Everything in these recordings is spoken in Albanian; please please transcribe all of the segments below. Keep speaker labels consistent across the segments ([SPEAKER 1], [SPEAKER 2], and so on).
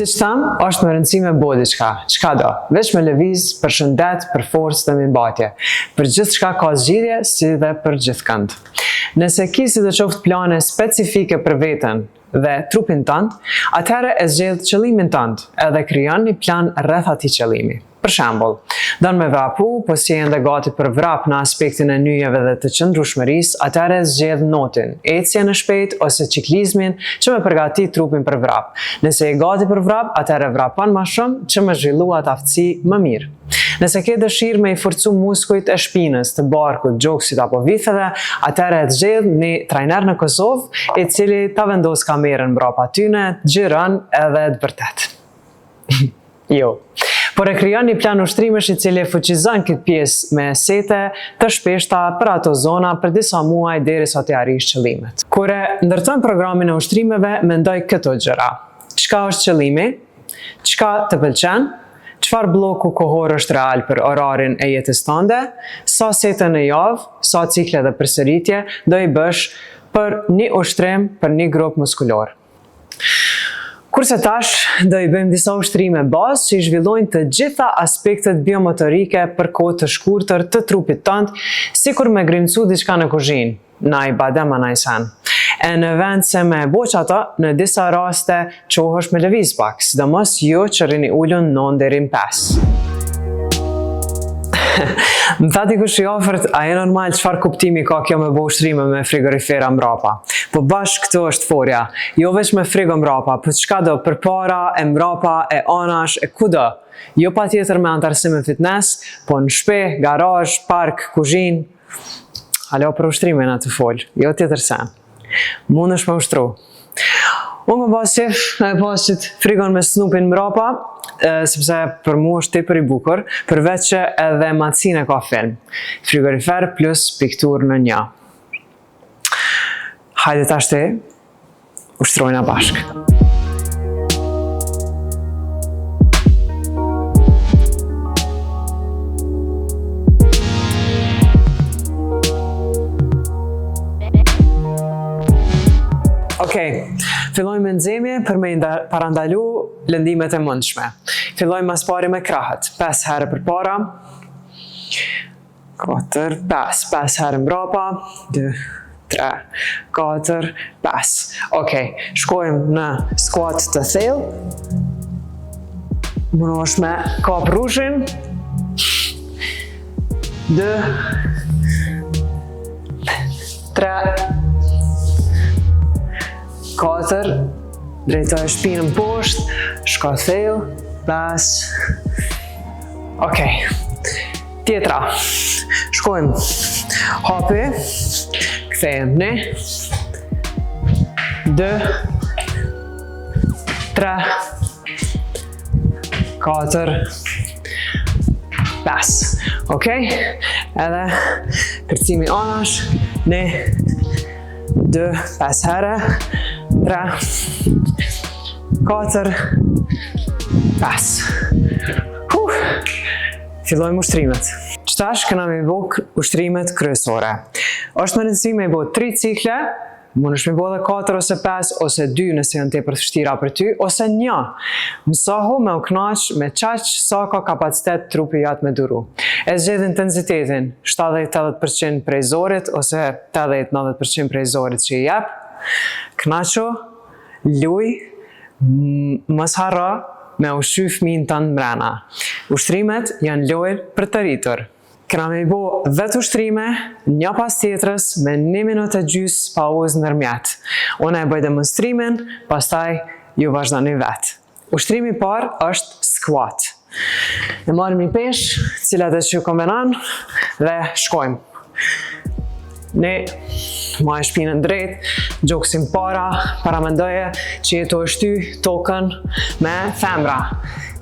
[SPEAKER 1] Si që thamë, është më rëndësi me bo diçka. Çka do? Veç me lëviz, për shëndet, për forcë dhe mirëmbajtje. Për gjithë shka ka zgjidhje, si dhe për gjithë kënd. Nëse ki si të qoftë plane specifike për veten dhe trupin tënd, atëherë e zgjedh qëllimin tënd edhe krijon një plan rreth atij qëllimi. Për shembull, don me vrapu, po si ende gati për vrap në aspektin e nyjeve dhe të qëndrueshmërisë, atëherë zgjedh notin, ecjen e shpejtë ose ciklizmin që me përgatit trupin për vrap. Nëse je gati për vrap, atëherë vrapon më shumë që me zhvillu atë aftësi më mirë. Nëse ke dëshirë me i forcu muskujt e shpinës, të barkut, gjoksit apo vitheve, atëherë e zgjedh një trajner në Kosovë, i cili ta vendos kamerën mbrapa tyne, xhiron edhe të vërtet. Jo. Por e krijon një plan ushtrimesh i cili fuqizon këtë pjesë me sete të shpeshta për ato zona për disa muaj derisa të arrish qëllimet. Kur e ndërton programin e ushtrimeve, mendoj këto gjëra. Çka është qëllimi? Çka të pëlqen? Çfarë bloku kohor është real për orarin e jetës tënde? Sa sete në javë, sa cikle dhe përsëritje do i bësh për një ushtrim për një grup muskulor. Kurse tash, do i bëjmë disa ushtrime bazë që i zhvillojnë të gjitha aspektet biomotorike për kohë të shkurtër të trupit tënd, sikur me grimcu diçka në kuzhinë, na i badem a na i sen. E në vend se me boq ato, në disa raste qohësh me lëviz pak, sidomos jo që rini ullun 9 deri në 5. Më thati kush i ofert, a e normal çfarë kuptimi ka kjo me bo ushtrime me frigorifera mbrapa. Po bashkë këto është forja, jo veç me frigo mbrapa, po çka do përpara, e mbrapa, e anash, e kudo. Jo pa tjetër me antarësim e fitness, po në shtëpi, garazh, park, kuzhinë. Alo për ushtrime na të fol, jo tjetër sen. Mund është me ushtru. Unë më pasit frigon me snupin mbrapa, sepse për mu është tepër i bukur, përveç që edhe matësine ka film. Frigorifer plus piktur në një. Hajde tash ti, ushtrojna bashkë. Fillojmë me nxemje për me parandalu lëndimet e mundshme. Fillojmë mas pari me krahët. 5 herë për para, 4, 5. 5 herë mbrapa, 2, 3, 4, 5. Shkojmë në squat të thellë. Munosh me kap rrushin. 2, 3, 4, drejtoj shpinën poshtë, shko thellë, 5. Tjetra. Shkojmë. Hapi. Kthejmë 1, 2, 3, 4, 5. Edhe kërcimi anash. 1, 2, 5 herë. 3, 4, 5. Fillojmë ushtrimet. Qëtash këna me bo ushtrimet kryesore. Është më rëndësi me bo 3 cikle, mund është me bo dhe 4 ose 5, ose 2 nëse janë tepër vështira për ty, ose 1. Mësohu me u knaq me qaq sa ka kapacitet trupi jatë me duru. E zgjedh intensitetin 70-80% prej zorit, ose 80-90% prej zorit që i jep. Knaqo, luj, mos harro me ushqy fëmijën tënd mbrana. Ushtrimet janë lojë për të rritur. Këna me i bo 10 ushtrime, një pas tjetrës, me 1 minutë e gjys pauzë ndërmjet. Unë e bëj demonstrimin, pastaj ju vazhdoni vetë. Ushtrimi parë është squat. Ne marrim një peshë, cilat e që kombinon, dhe shkojmë. Ne ma e shpinën drejt, gjoksim paramendoje që jetu është ty tokën me femra.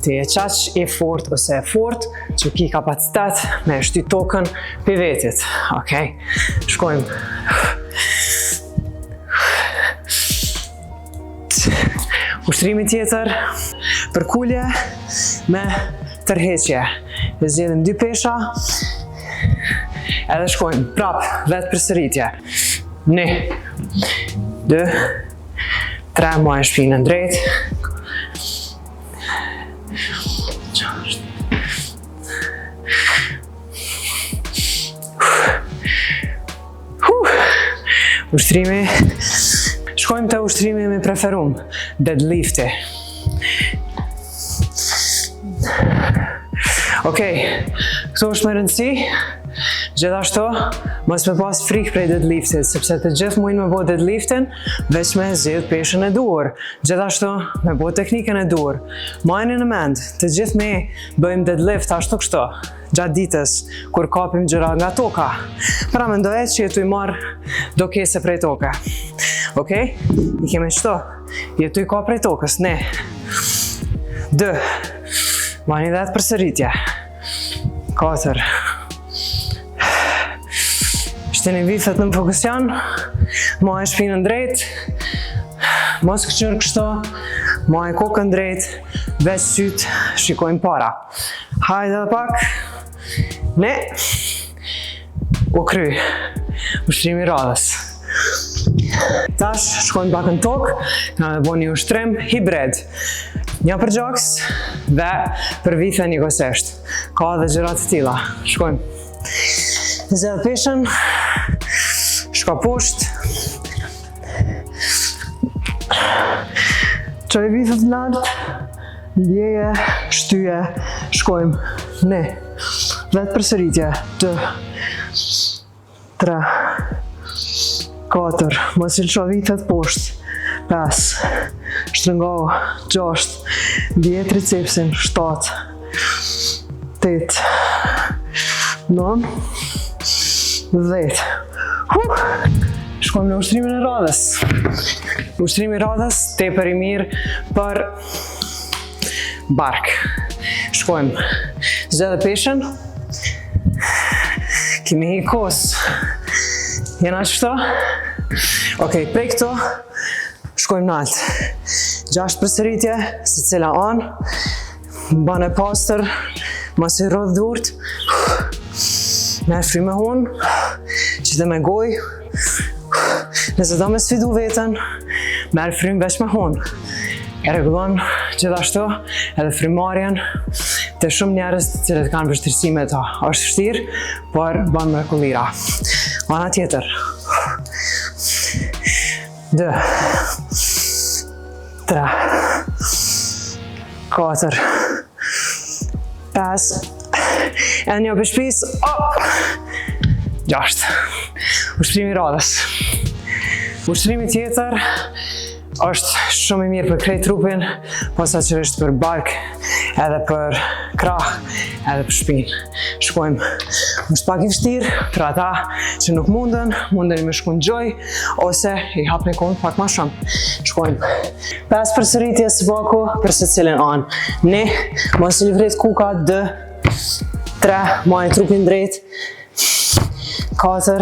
[SPEAKER 1] Ti e qaq i fort ose e fort, që ki kapacitet me shty tokën për vetit. Shkojmë. Ushtrimi tjetër, për kulje me tërheqje. E zgjedhim 2 pesha, edhe shkojmë prap vetë përsëritje. 1, 2, 3, ma e shpinën drejt. Ushtrimi. Shkojmë të ushtrimi me preferum, deadlifti. Okej, këto është me rëndësi, gjithashtu, mos me pas frikë prej deadliftit, sepse të gjithë mujnë me bo deadliftin, veç me zhjith peshën e duhur. Gjithashtu, me bo teknikën e duhur. Majni në mend, të gjithë me bëjmë deadlift ashtu kështu, gjatë ditës, kur kapim gjëra nga toka. Pra mendohet që jetu i marë do kese prej toke. Okej? I keme qëto. Jetu i ka prej tokës, ne. 2. Majni 10 përsëritje. 4. Shteni vithet në fokusion, maj shpinën drejt, mos këqyrë kështu, maj kokën drejt, veç sytë, shikojmë para. Hajde dhe pak, ne, u kry, ushtrimi radhës. Tash, shkojmë pak në tokë, nga me bo një ushtrim hibrid. Një për gjaks dhe për vithe një kosesht. Ka dhe gjërat të tila. Shkojmë. Zedh peshën, shko poshtë. Qoj vithet lartë, ndjeje, shtyje, shkojmë. Ne. 10 përsëritje. 2. 3. 4. Mos i lësho vithet poshtë. 5. Shtrëngohu. 6. Ndje tricepsin. 7. 8. 9. 10. Shkojmë në ushtrimin e radhës. Ushtrimi i radhës tepër i mirë për bark. Shkojmë. Zedhe peshën. Kemi hi kosë. Jena qëto? Okej, prej këto, shkojmë në altë. 6 përsëritje, si cila anë. Bane pastër, mas i rodh durt. Me fry me hunë, qite me goj. Nëse do me sfidu vetën, merë frym veç me hunë. E regullon gjithashtu edhe frymarrjen të shumë njerëz të cilët kanë vështirësi me ta. Është vështirë, por bën mrekullira. Ana tjetër. 2. 3. 4. 5. E një për shpis. 6. Ushtrimi radhës. Ushtrimi tjetër është shumë i mirë për krejt trupin, posaçërisht për bark, edhe për krah, edhe për shpinë. Shkojmë. Është pak i vështirë për ata që nuk mundeni me shku në gjoj, ose i hapni kohën pak ma shumë. Shkojmë. 5 përsëritje së baku për secilin anë. Ne, mos i livret kuka. 2. 3. Majë trupin drejt. 4.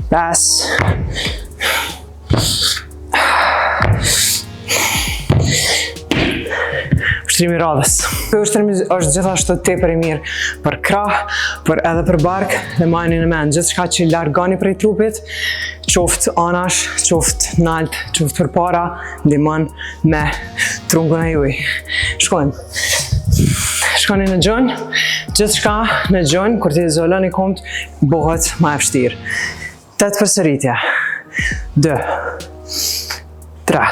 [SPEAKER 1] 5. Ushtrimi radhës. Ky ushtrim është gjithashtu tepër i mirë për krah, edhe për bark, dhe majni në mend, gjithçka që largoni prej trupit, qoftë anash, qoftë nalt, qoftë përpara, ndihmon me trungun e juaj. Shkojmë. Shkoni në gjunjë, gjithçka në gjunjë, kur t'i izoloni komt, bëhet më e vështirë. 8 përsëritje. 2. 3.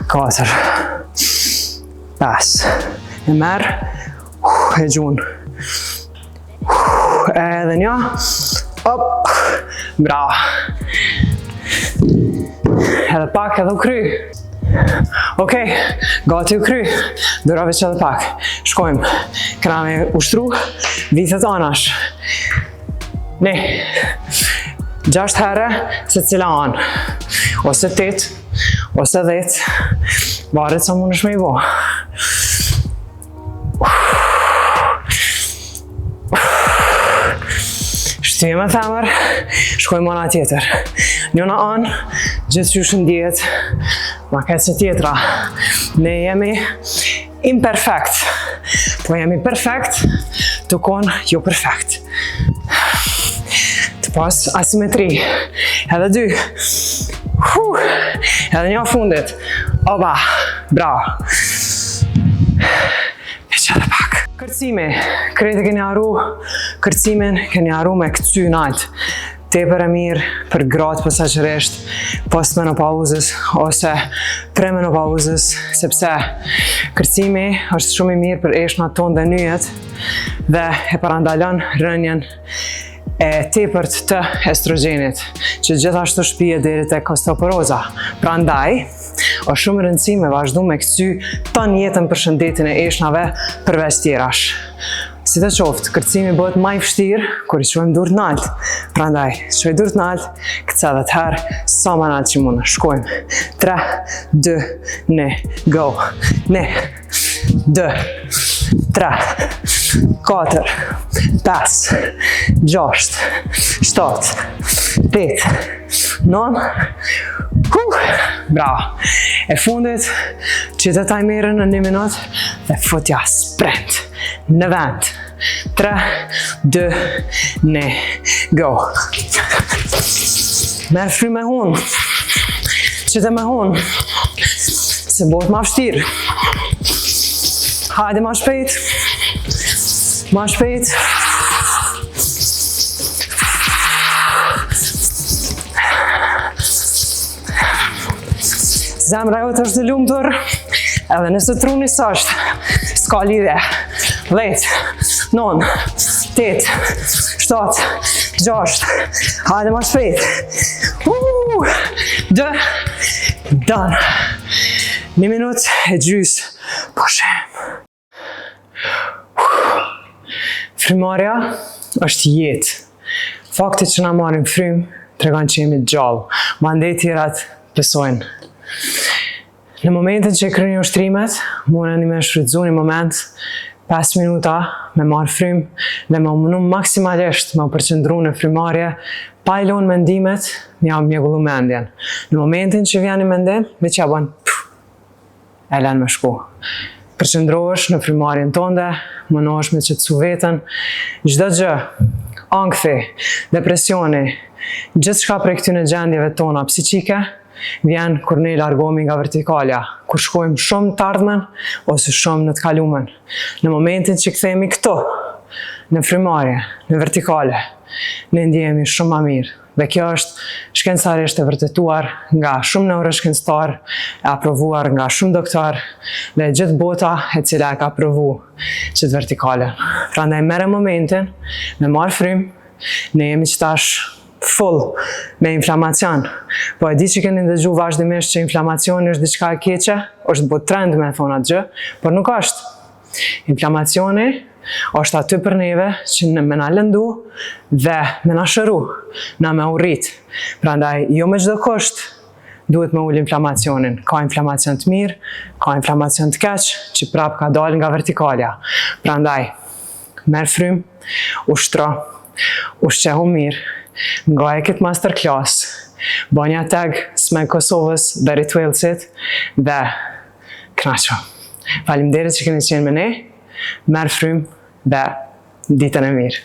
[SPEAKER 1] 4. 5. E merë, e gjunë. Edhe një. Op. Bravo. Edhe pak, edhe u kry. Okej, gati u kry. Dura veç edhe pak. Shkojmë. Këna me ushtru vithet anash. Ne. 6 herë se cila anë. Ose 8, ose 10. Varet sa mundesh me i bo. Shtyje me themër, shkojmë ana tjetër. Njëna anë, gjithë që shëndjet, ma këtë se tjetra. Ne jemi imperfekt, po jemi perfekt, të konë jo perfekt. Të pas asimetri, edhe 2. Edhe një fundit. Oba, bravo. Veç edhe pak. Kërcimi, krejt e keni arru Kërcimin keni arru me këty nalt. Tepër e mirë për gratë posaçërisht postmenopauzës ose premenopauzës, sepse kërcimi është shumë i mirë për eshnat tonë dhe nyjet dhe e parandalon rënjen e tepërt të estrogjenit, që gjithashtu shpije deri tek osteoporoza. Prandaj, është shumë rëndësi me vazhdu me këcy ton jetën për shëndetin e eshnave përveç tjerash. Si të qoftë, kërcimi bëhet më i vështirë kur i çojmë durt nalt. Prandaj, çoj durt nalt, kthehet herë sa më nalt që mund. Shkojmë. 3, 2, 1, go. 1, 2, 3, 4, 5, 6, 7, 8, 9. Bravo. E fundit, që të tajmerën në 1 minutë dhe futja sprint. Në vend. 3, 2, 1, go. Merë fry me hun. Qëtë me hun. Se bëhet ma vështirë. Hajde ma shpejt. Ma shpejt. Zemra jote është e lumtur, edhe nëse truni s'është, s'ka lidhje. 10, 9, 8, 7, 6, hajde ma shpejt. 2, done. 1 minutë e gjys, pushim. Frymarrja është jetë. Fakti që na marrim frym tregon që jemi gjallë, mandej tjerat besojnë. Në momentin që kryeni ushtrimet, mundeni me shfrytëzu një moment 5 minuta me marrë frym dhe me munu maksimalisht me u përqendru në frymarrje, pa i lënë mendimet, me mjegullu mendjen. Në momentin që vjen një mendim, veç ja bën e lën me shku. Përqendrohesh në frymarrjen tënde, mundohesh me qetësu veten, çdo gjë, ankthi, depresioni, gjithçka prej këtyre gjendjeve tona psiqike vjen kur ne largohemi nga vertikalja, kur shkojmë shumë të ardhmen ose shumë në të kalumen. Në momentin që kthehemi këto, në frymarrje, në vertikale, ne ndjehemi shumë më mirë. Dhe kjo është shkencarisht e vërtetuar nga shumë neuroshkencëtar, e aprovuar nga shumë doktor dhe gjithë bota e cila e ka provu qëtë vertikale. Prandaj merre momentin, me marrë frym, ne jemi qëtash full me inflamacion. Po e di që keni ndëgju vazhdimisht që inflamacioni është diçka e keqe, është bo trend me thonë atë gjë, por nuk është. Inflamacioni është aty për neve që me na lëndu dhe me na shëru, na me urrit. Prandaj, jo me çdo kusht duhet me ullë inflamacionin. Ka inflamacion të mirë, ka inflamacion të keq, që prap ka dalë nga vertikalja. Prandaj, merr frym, ushtro, ushqehu mirë, nga e këtë masterclass, banja tag Smeg Kosovës dhe Ritualsit dhe knaqo. Faleminderit që keni qenë me ne, merr frym dhe ditën e mirë.